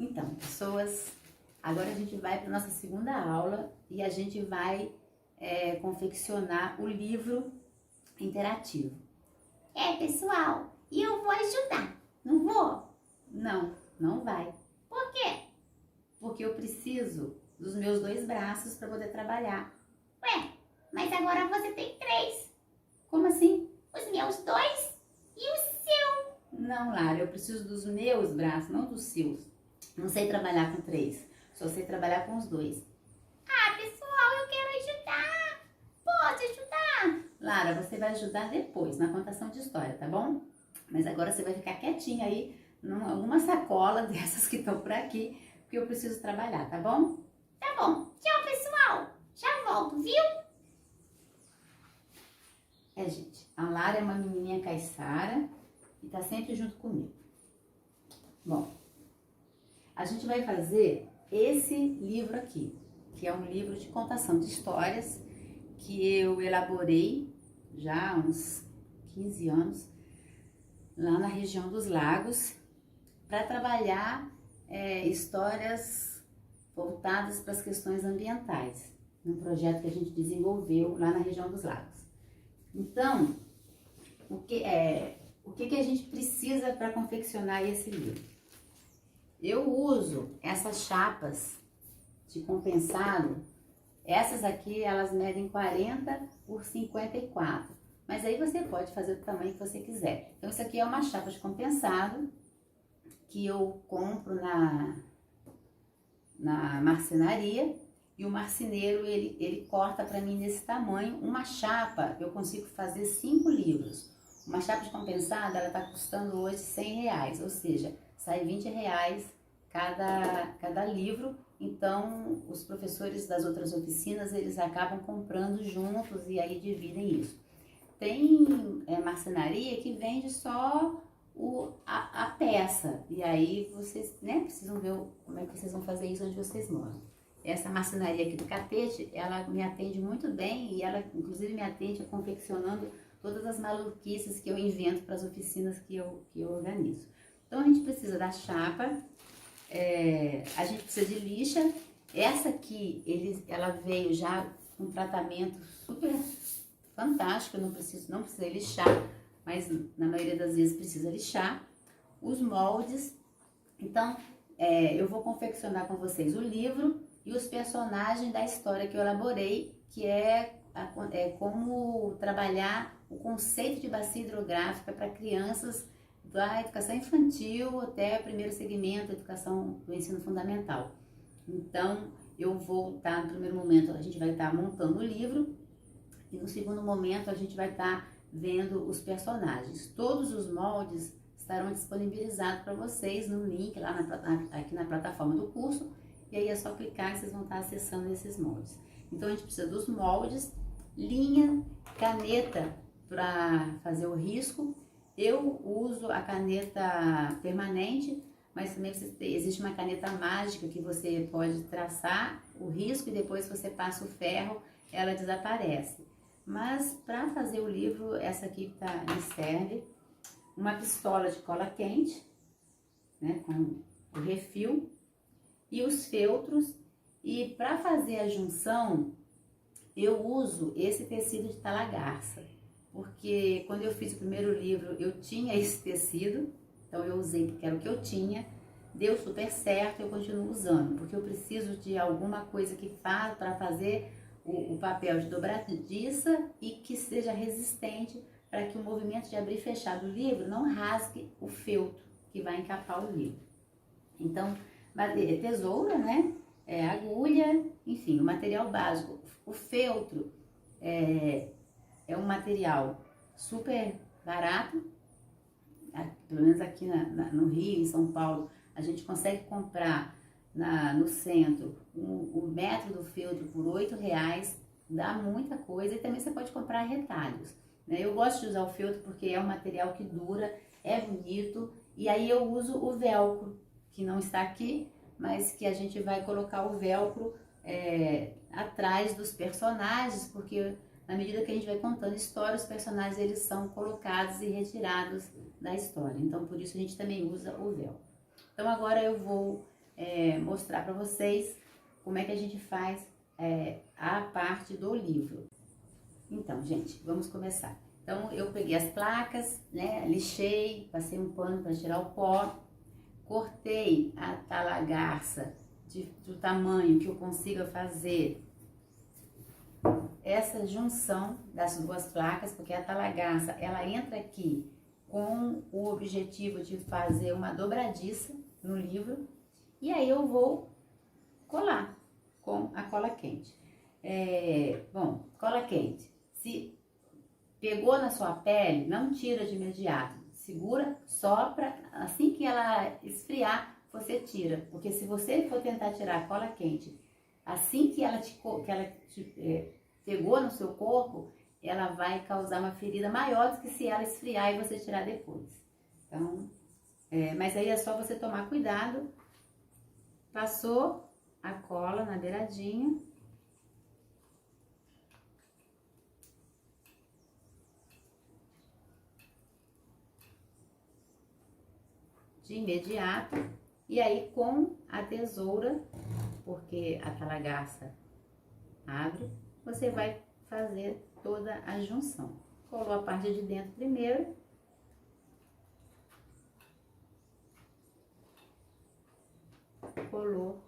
Então, pessoas, agora a gente vai para a nossa segunda aula e a gente vai confeccionar o livro interativo. Pessoal, e eu vou ajudar, não vou? Não, não vai. Por quê? Porque eu preciso dos meus 2 braços para poder trabalhar. Ué, mas agora você tem 3. Como assim? Os meus 2 e o seu. Não, Lara, eu preciso dos meus braços, não dos seus. Não sei trabalhar com 3, só sei trabalhar com os 2. Ah, pessoal, eu quero ajudar. Pode ajudar? Lara, você vai ajudar depois, na contação de história, tá bom? Mas agora você vai ficar quietinha aí, numa sacola dessas que estão por aqui, porque eu preciso trabalhar, tá bom? Tá bom. Tchau, pessoal. Já volto, viu? Gente, a Lara é uma menininha caiçara e tá sempre junto comigo. Bom, a gente vai fazer esse livro aqui, que é um livro de contação de histórias que eu elaborei já há uns 15 anos, lá na região dos lagos, para trabalhar histórias voltadas para as questões ambientais, num projeto que a gente desenvolveu lá na região dos lagos. Então, o que a gente precisa para confeccionar esse livro? Eu uso essas chapas de compensado. Essas aqui, elas medem 40 por 54. Mas aí você pode fazer do tamanho que você quiser. Então, isso aqui é uma chapa de compensado que eu compro na marcenaria. E o marceneiro, ele corta para mim nesse tamanho. Uma chapa, eu consigo fazer 5 livros. Uma chapa de compensado, ela está custando hoje R$100. Ou seja, sai R$20 cada livro. Então, os professores das outras oficinas, eles acabam comprando juntos e aí dividem isso. Tem marcenaria que vende só a peça. E aí, vocês precisam ver como é que vocês vão fazer isso onde vocês moram. Essa marcenaria aqui do Catete, ela me atende muito bem e ela, inclusive, me atende confeccionando todas as maluquices que eu invento para as oficinas que eu organizo. Então, a gente precisa da chapa. A gente precisa de lixa. Essa aqui, ela veio já com um tratamento super fantástico, não precisa lixar, mas na maioria das vezes precisa lixar. Os moldes. Então, eu vou confeccionar com vocês o livro e os personagens da história que eu elaborei, que é como trabalhar o conceito de bacia hidrográfica para crianças da educação infantil até o primeiro segmento, educação do ensino fundamental. Então, eu vou estar, no primeiro momento, a gente vai estar montando o livro e no segundo momento a gente vai estar vendo os personagens. Todos os moldes estarão disponibilizados para vocês no link lá aqui na plataforma do curso e aí é só clicar e vocês vão estar acessando esses moldes. Então, a gente precisa dos moldes, linha, caneta para fazer o risco. Eu uso a caneta permanente, mas também existe uma caneta mágica que você pode traçar o risco e depois você passa o ferro, ela desaparece. Mas para fazer o livro, essa aqui me serve. Uma pistola de cola quente, com o refil e os feltros. E para fazer a junção, eu uso esse tecido de talagarça. Porque quando eu fiz o primeiro livro, eu tinha esse tecido, então eu usei porque era o que eu tinha, deu super certo, eu continuo usando, porque eu preciso de alguma coisa que faça para fazer o papel de dobradiça e que seja resistente para que o movimento de abrir e fechar do livro não rasgue o feltro que vai encapar o livro. Então, tesoura, agulha, enfim, o material básico. O feltro é um material super barato, pelo menos aqui no Rio, em São Paulo, a gente consegue comprar no centro o metro do feltro por R$8, dá muita coisa, e também você pode comprar retalhos. Eu gosto de usar o feltro porque é um material que dura, é bonito, e aí eu uso o velcro, que não está aqui, mas que a gente vai colocar o velcro atrás dos personagens, porque na medida que a gente vai contando história, os personagens eles são colocados e retirados da história. Então, por isso a gente também usa o velcro. Então, agora eu vou mostrar para vocês como é que a gente faz a parte do livro. Então, gente, vamos começar. Então, eu peguei as placas, né, lixei, passei um pano para tirar o pó, cortei a talagarça do tamanho que eu consiga fazer essa junção das duas placas, porque a talagarça, ela entra aqui com o objetivo de fazer uma dobradiça no livro, e aí eu vou colar com a cola quente. Bom, cola quente, se pegou na sua pele, não tira de imediato, segura, sopra, assim que ela esfriar, você tira, porque se você for tentar tirar a cola quente, assim que ela pegou no seu corpo, ela vai causar uma ferida maior do que se ela esfriar e você tirar depois. Então, mas aí é só você tomar cuidado. Passou a cola na beiradinha. De imediato. E aí com a tesoura, porque a talagarça abre, você vai fazer toda a junção. Colou a parte de dentro primeiro. Colou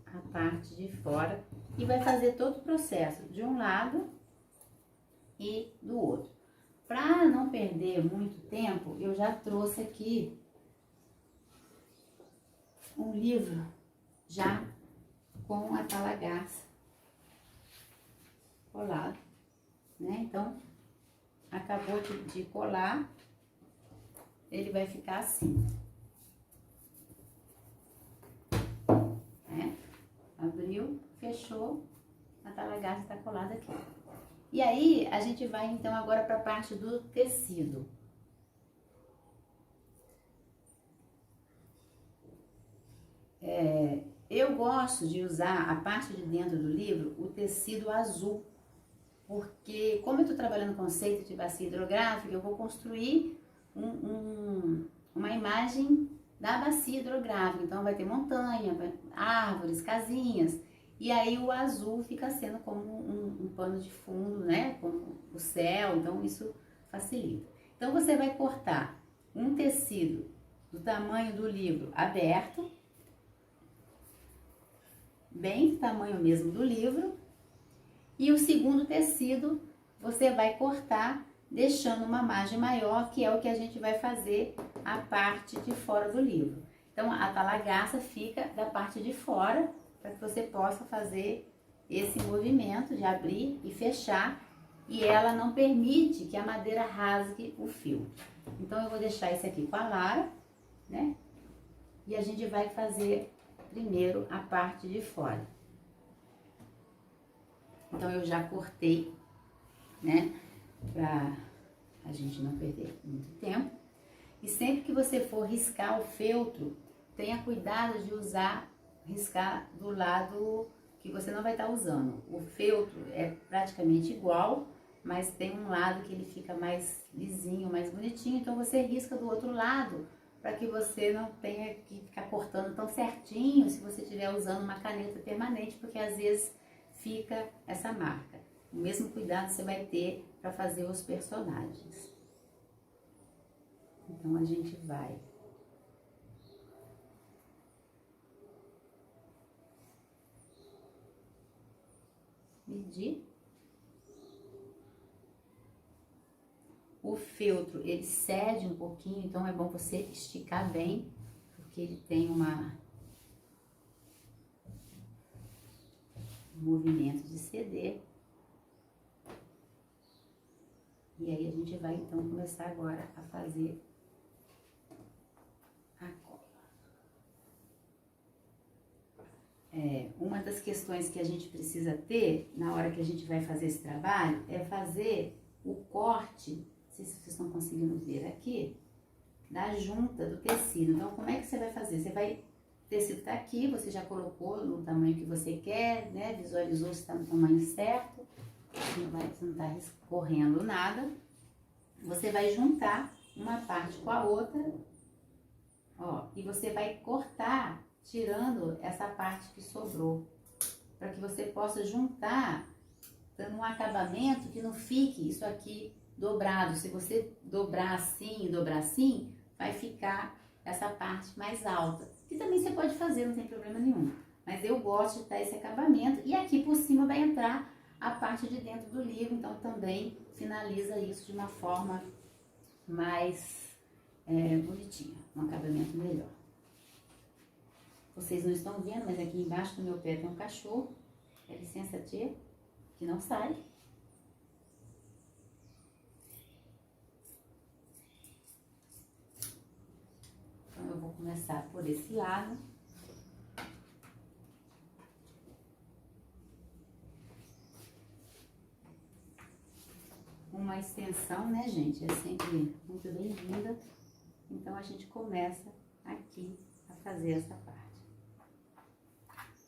a parte de fora e vai fazer todo o processo de um lado e do outro. Para não perder muito tempo, eu já trouxe aqui um livro já com a talagarça colado, né? Então, acabou de colar, ele vai ficar assim. Abriu, fechou, a talagarça está colada aqui. E aí, a gente vai então agora para a parte do tecido. Eu gosto de usar a parte de dentro do livro, o tecido azul, porque como eu estou trabalhando com conceito de bacia hidrográfica, eu vou construir uma imagem da bacia hidrográfica. Então vai ter montanha, árvores, casinhas, e aí o azul fica sendo como um pano de fundo, né? Como o céu, então isso facilita. Então você vai cortar um tecido do tamanho do livro aberto, bem do tamanho mesmo do livro, e o segundo tecido você vai cortar deixando uma margem maior, que é o que a gente vai fazer a parte de fora do livro. Então, a talagarça fica da parte de fora, para que você possa fazer esse movimento de abrir e fechar, e ela não permite que a madeira rasgue o fio. Então, eu vou deixar esse aqui com a Lara, né? E a gente vai fazer primeiro a parte de fora. Então, eu já cortei, né? Pra a gente não perder muito tempo. E sempre que você for riscar o feltro, tenha cuidado de riscar do lado que você não vai estar usando. O feltro é praticamente igual, mas tem um lado que ele fica mais lisinho, mais bonitinho, então você risca do outro lado, para que você não tenha que ficar cortando tão certinho se você estiver usando uma caneta permanente, porque às vezes fica essa marca. O mesmo cuidado você vai ter para fazer os personagens. Então a gente vai medir. O feltro, ele cede um pouquinho, então é bom você esticar bem, porque ele tem um movimento de ceder. E aí a gente vai então começar agora a fazer a cola. Uma das questões que a gente precisa ter na hora que a gente vai fazer esse trabalho é fazer o corte, não sei se vocês estão conseguindo ver aqui, da junta do tecido. Então, como é que você vai fazer? O tecido tá aqui, você já colocou no tamanho que você quer, né? Visualizou se tá no tamanho certo, você não tá escorrendo nada. Você vai juntar uma parte com a outra, ó, e você vai cortar, tirando essa parte que sobrou, para que você possa juntar, dando um acabamento que não fique isso aqui dobrado. Se você dobrar assim e dobrar assim, vai ficar essa parte mais alta, que também você pode fazer, não tem problema nenhum. Mas eu gosto de dar esse acabamento, e aqui por cima vai entrar a parte de dentro do livro, então também finaliza isso de uma forma mais bonitinha, um acabamento melhor. Vocês não estão vendo, mas aqui embaixo do meu pé tem um cachorro, dá licença, tia, que não sai. Então eu vou começar por esse lado. Uma extensão, né, gente, é sempre muito bem-vinda. Então a gente começa aqui a fazer essa parte.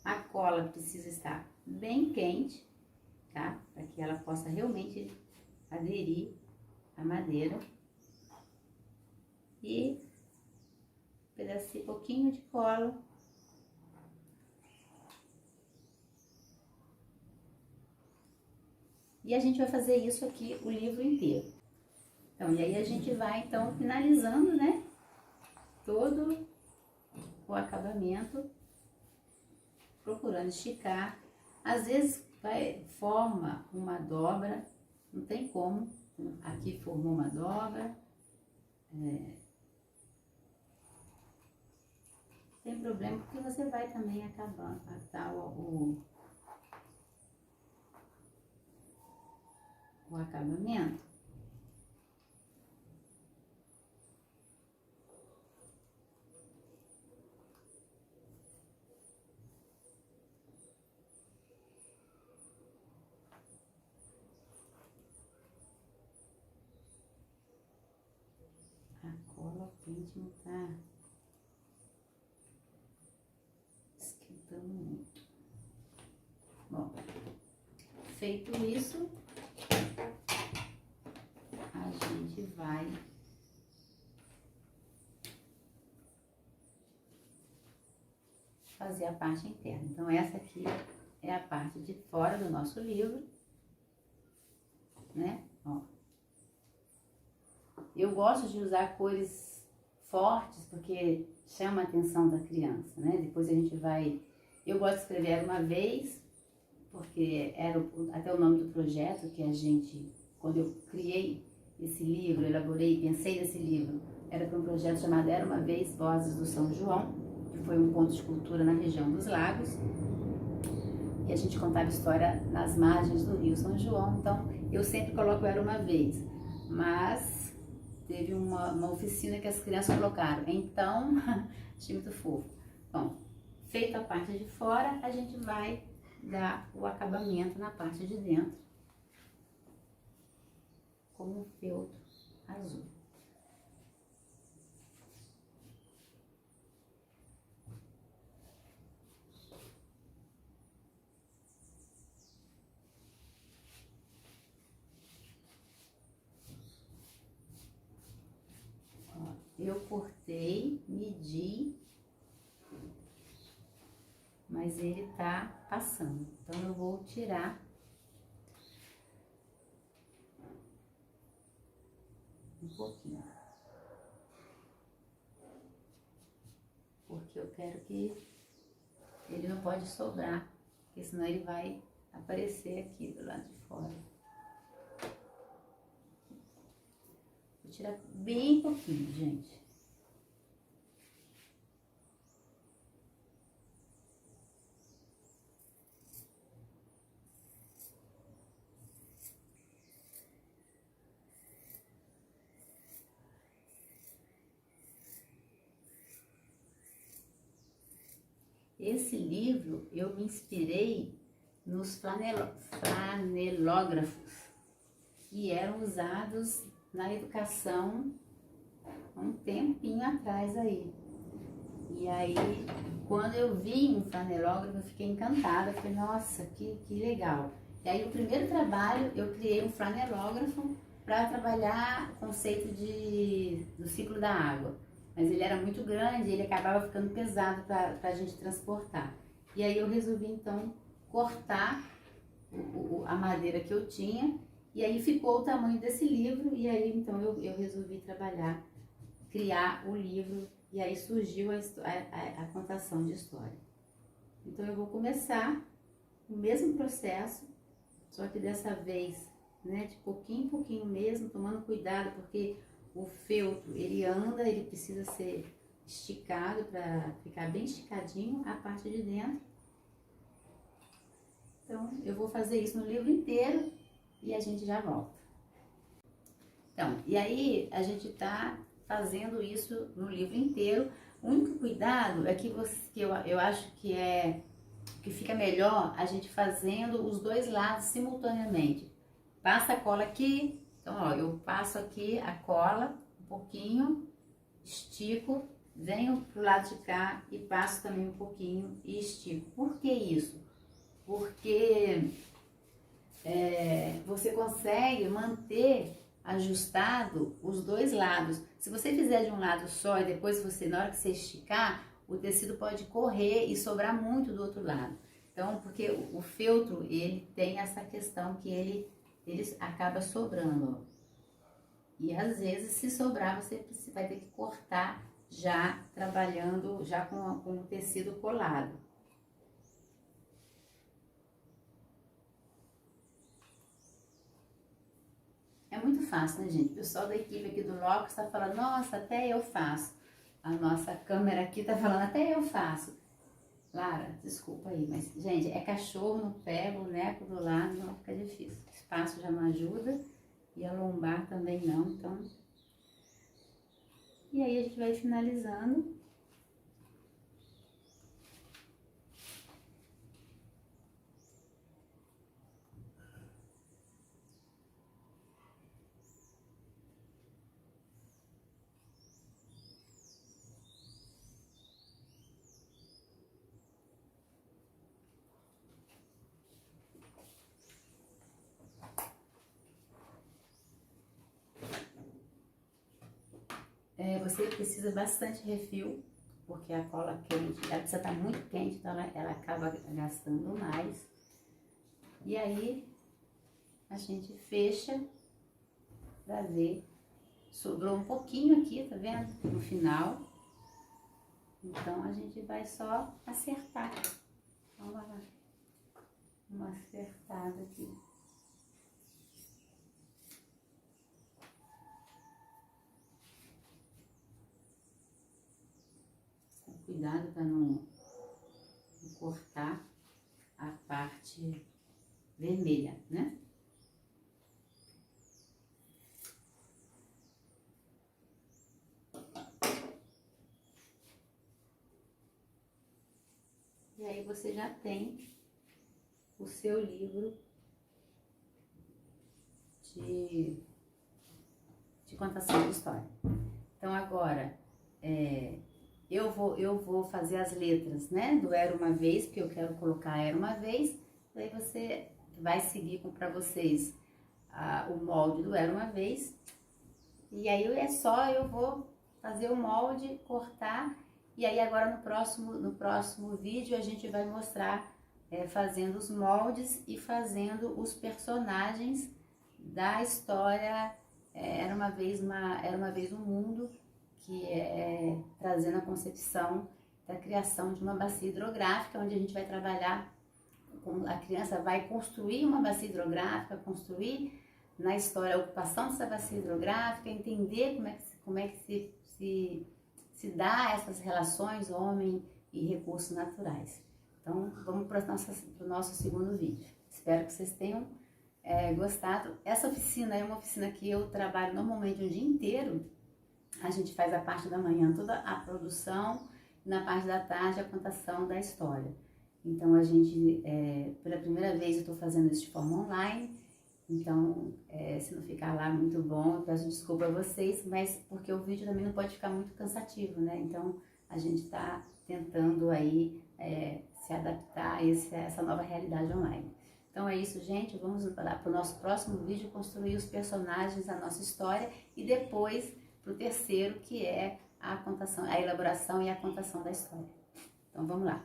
A cola precisa estar bem quente, tá? Para que ela possa realmente aderir à madeira. E um pouquinho de cola. E a gente vai fazer isso aqui o livro inteiro. Então, e aí a gente vai, então, finalizando, né? Todo o acabamento, procurando esticar. Às vezes, forma uma dobra, não tem como. Aqui formou uma dobra. Tem problema, porque você vai também acabando, o acabamento. A cola, o pente não tá esquentando muito. Bom, feito isso, a gente vai fazer a parte interna. Então, essa aqui é a parte de fora do nosso livro, né? Ó. Eu gosto de usar cores fortes, porque chama a atenção da criança, né? Depois a gente vai... Eu gosto de escrever Era Uma Vez, porque era até o nome do projeto que a gente... Quando eu criei esse livro, elaborei, pensei nesse livro, era para um projeto chamado Era Uma Vez, Vozes do São João, que foi um ponto de cultura na região dos lagos. E a gente contava história nas margens do Rio São João, então eu sempre coloco Era Uma Vez. Mas teve uma oficina que as crianças colocaram, então achei muito fofo. Bom, feita a parte de fora, a gente vai dar o acabamento na parte de dentro, com o feltro azul. Ó, eu cortei, medi, mas ele tá passando, então eu vou tirar um pouquinho, porque eu quero que ele não pode sobrar, porque senão ele vai aparecer aqui do lado de fora. Vou tirar bem pouquinho, gente. Esse livro eu me inspirei nos flanelógrafos que eram usados na educação há um tempinho atrás aí. E aí, quando eu vi um flanelógrafo, eu fiquei encantada, falei, nossa, que legal. E aí, o primeiro trabalho, eu criei um flanelógrafo para trabalhar o conceito do ciclo da água. mas ele era muito grande e ele acabava ficando pesado para a gente transportar. E aí eu resolvi então cortar a madeira que eu tinha, e aí ficou o tamanho desse livro, e aí então eu resolvi trabalhar, criar o livro, e aí surgiu a contação de história. Então eu vou começar o mesmo processo, só que dessa vez, né, de pouquinho em pouquinho mesmo, tomando cuidado, porque o feltro, ele anda, ele precisa ser esticado para ficar bem esticadinho a parte de dentro. Então, eu vou fazer isso no livro inteiro e a gente já volta. Então, e aí a gente tá fazendo isso no livro inteiro. O único cuidado é que eu acho que fica melhor a gente fazendo os dois lados simultaneamente. Passa a cola aqui, então ó, eu passo aqui a cola um pouquinho, estico, venho pro lado de cá e passo também um pouquinho e estico. Por que isso? Porque você consegue manter ajustado os dois lados. Se você fizer de um lado só e depois na hora que você esticar, o tecido pode correr e sobrar muito do outro lado. Então, porque o feltro, ele tem essa questão que ele acaba sobrando, ó. E às vezes, se sobrar, você vai ter que cortar já trabalhando, já com o tecido colado. É muito fácil, né, gente? O pessoal da equipe aqui do Locus está falando, nossa, até eu faço. A nossa câmera aqui está falando, até eu faço. Lara, desculpa aí, mas, gente, é cachorro no pé, boneco do lado, não fica difícil. O espaço já não ajuda e a lombar também não, então... E aí a gente vai finalizando. Você precisa bastante refil, porque a cola quente, ela precisa estar muito quente, então ela acaba gastando mais. E aí, a gente fecha pra ver. Sobrou um pouquinho aqui, tá vendo? No final. Então, a gente vai só acertar. Vamos lá. Uma acertada aqui. Cuidado para não cortar a parte vermelha, né? E aí você já tem o seu livro de contação de história. Então agora, eu vou fazer as letras, né, do Era Uma Vez, porque eu quero colocar Era Uma Vez, daí você vai seguir para vocês o molde do Era Uma Vez, e aí eu vou fazer o molde, cortar, e aí agora no próximo vídeo a gente vai mostrar fazendo os moldes e fazendo os personagens da história Era Uma Vez um Mundo, que trazendo a concepção da criação de uma bacia hidrográfica, onde a gente vai trabalhar, a criança vai construir uma bacia hidrográfica, construir na história a ocupação dessa bacia hidrográfica, entender como é que se dá essas relações homem e recursos naturais. Então, vamos para o nosso segundo vídeo. Espero que vocês tenham gostado. Essa oficina é uma oficina que eu trabalho normalmente um dia inteiro. A gente faz a parte da manhã toda a produção, e na parte da tarde a contação da história. Então a gente, pela primeira vez eu estou fazendo isso de forma online, então se não ficar lá muito bom, eu peço desculpa a vocês, mas porque o vídeo também não pode ficar muito cansativo, né? Então a gente está tentando aí se adaptar a essa nova realidade online. Então é isso, gente, vamos para o nosso próximo vídeo construir os personagens da nossa história e depois para o terceiro, que é a contação, a elaboração e a contação da história. Então vamos lá.